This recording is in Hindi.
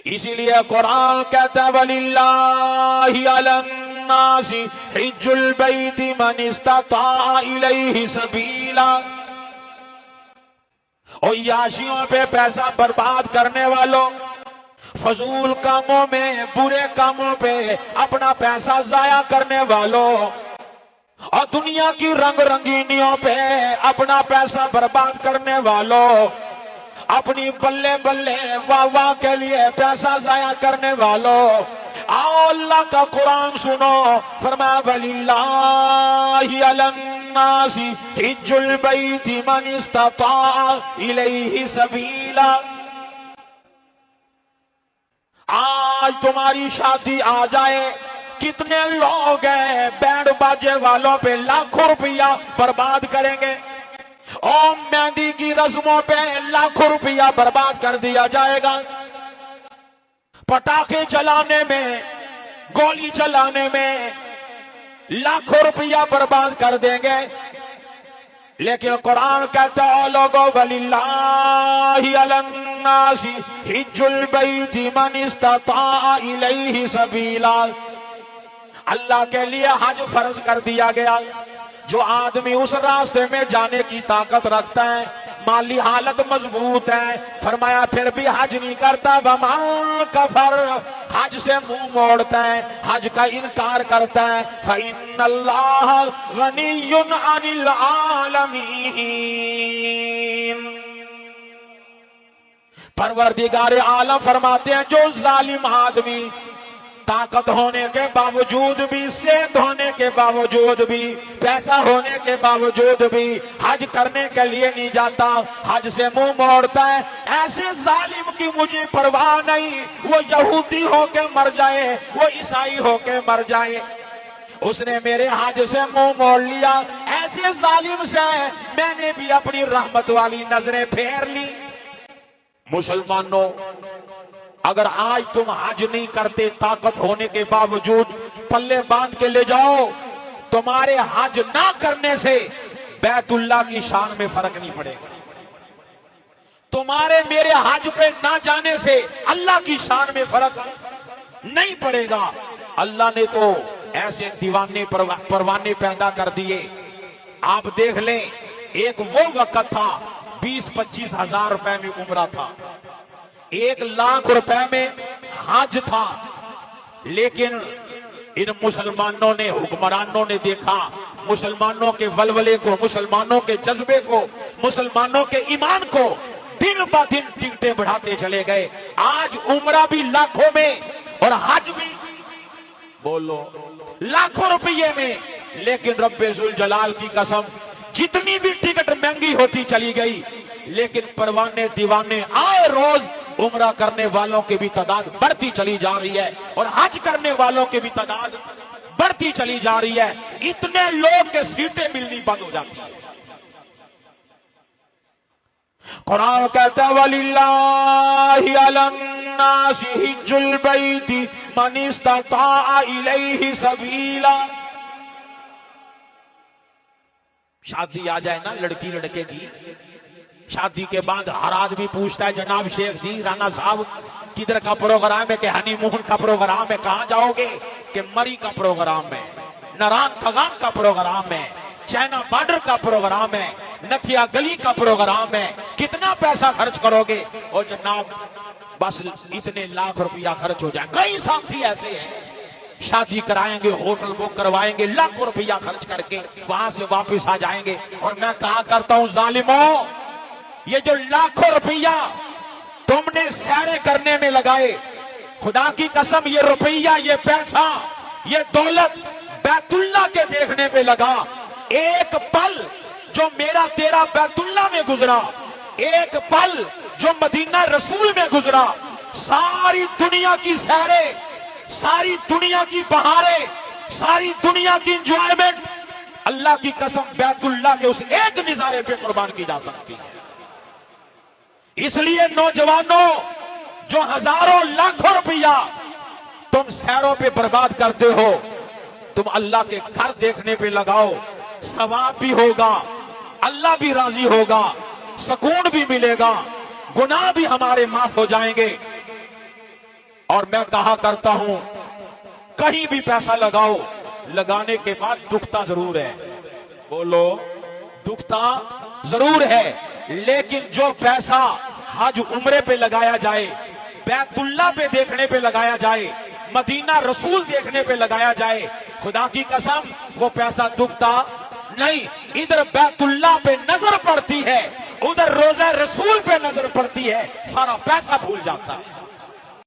इसीलिए कुरान कहता है वलिल्लाहि अलन्नासी हिज्जुल बैति मन इस्तता इलैहि सबीला। और याशियों पे पैसा बर्बाद करने वालों, फजूल कामों में, बुरे कामों पे अपना पैसा जाया करने वालों और दुनिया की रंग रंगीनियों पे अपना पैसा बर्बाद करने वालों, अपनी बल्ले बल्ले वाह वाह के लिए पैसा जाया करने वालों, आओ अल्लाह का कुरान सुनो। फरमाया वलिल्लाहि अलन्नासी हिज्जुल बैति मन इस्तता इलैहि सबीला। आज तुम्हारी शादी आ जाए, कितने लोग हैं बैंड बाजे वालों पे लाखों रुपया बर्बाद करेंगे और मेहंदी की रस्मों पे लाखों रुपया बर्बाद कर दिया जाएगा, पटाखे चलाने में, गोली चलाने में लाखों रुपया बर्बाद कर देंगे। लेकिन कुरान कहता है लोगों वलिल्लाहि अलन्नासी हिज्जुल बैति मन इस्तता इलैहि सबीला। अल्लाह के लिए हज फर्ज कर दिया गया। जो आदमी उस रास्ते में जाने की ताकत रखता है, माली हालत मजबूत है, फरमाया फिर भी हज नहीं करता, वमन कफर, हज से मुंह मोड़ता है, हज का इनकार करता है, फइन्नल्लाह गनियुन अनिल आलमीन। परवरदिगार आलम फरमाते हैं जो जालिम आदमी ताकत होने के बावजूद भी, सेहत होने के बावजूद भी, पैसा होने के बावजूद भी हज करने के लिए नहीं जाता, हज से मुंह मोड़ता है, ऐसे जालिम की मुझे परवाह नहीं, वो यहूदी होके मर जाए, वो ईसाई होके मर जाए, उसने मेरे हज से मुंह मोड़ लिया, ऐसे जालिम से मैंने भी अपनी रहमत वाली नजरें फेर ली। मुसलमानों, अगर आज तुम हज नहीं करते, ताकत होने के बावजूद पल्ले बांध के ले जाओ, तुम्हारे हज ना करने से बैतुल्लाह की शान में फर्क नहीं पड़ेगा, तुम्हारे मेरे हज पे ना जाने से अल्लाह की शान में फर्क नहीं पड़ेगा। अल्लाह ने तो ऐसे दीवाने परवाने पैदा कर दिए। आप देख लें, एक वो वक्त था 20-25 हजार रुपए में उम्रा था, 1 लाख रुपए में हज था, लेकिन इन मुसलमानों ने, हुक्मरानों ने देखा मुसलमानों के वलवले को, मुसलमानों के जज्बे को, मुसलमानों के ईमान को दिन ब दिन टिकटें बढ़ाते चले गए। आज उम्रा भी लाखों में और हज भी बोलो लाखों रुपये में, लेकिन रब्बे जुल जलाल की कसम जितनी भी टिकट महंगी होती चली गई, लेकिन परवाने दीवाने आए रोज उम्रा करने वालों की भी तादाद बढ़ती चली जा रही है और हज करने वालों की भी तादाद बढ़ती चली जा रही है। इतने लोग के सीटें मिलनी बंद हो जाती है। कुरान कहता है वलिल्लाहि अलन्नासी हिज्जुल बैति मन इस्तता इलैहि सबीला। शादी आ जाए ना लड़की लड़के की, शादी के बाद हर आदमी पूछता है जनाब शेख जी, राना साहब किधर का प्रोग्राम है, कि हनीमून का प्रोग्राम है, कहां जाओगे, कि मरी का प्रोग्राम है, नारायण खगान का प्रोग्राम है, चाइना बॉर्डर का प्रोग्राम है, नथिया गली का प्रोग्राम है, कितना पैसा खर्च करोगे, और जनाब बस इतने लाख रुपया खर्च हो जाए। कई साथी ऐसे हैं, शादी कराएंगे, होटल बुक करवाएंगे, लाखों रुपया खर्च करके वहां से वापस आ जाएंगे। और मैं कहा करता हूं जालिमों, ये जो लाखों रुपया तुमने सैरे करने में लगाए, खुदा की कसम ये रुपया, ये पैसा, ये दौलत बैतुल्लाह के देखने पे लगा। एक पल जो मेरा तेरा बैतुल्लाह में गुजरा, एक पल जो मदीना रसूल में गुजरा, सारी दुनिया की सैरे, सारी दुनिया की बहारें, सारी दुनिया की इंजॉयमेंट अल्लाह की कसम बैतुल्लाह के उस एक नजारे पे कुर्बान की जा सकती है। इसलिए नौजवानों, जो हजारों लाखों रुपया तुम सैरों पे बर्बाद करते हो, तुम अल्लाह के घर देखने पे लगाओ, सवाब भी होगा, अल्लाह भी राजी होगा, सुकून भी मिलेगा, गुनाह भी हमारे माफ हो जाएंगे। और मैं कहा करता हूं कहीं भी पैसा लगाओ, लगाने के बाद दुखता जरूर है। बोलो, दुखता जरूर है, लेकिन जो पैसा हज उम्रे पे लगाया जाए, बैतुल्ला पे देखने पे लगाया जाए, मदीना रसूल देखने पे लगाया जाए, खुदा की कसम वो पैसा दुखता नहीं। इधर बैतुल्ला पे नजर पड़ती है, उधर रोजा रसूल पे नजर पड़ती है, सारा पैसा भूल जाता है।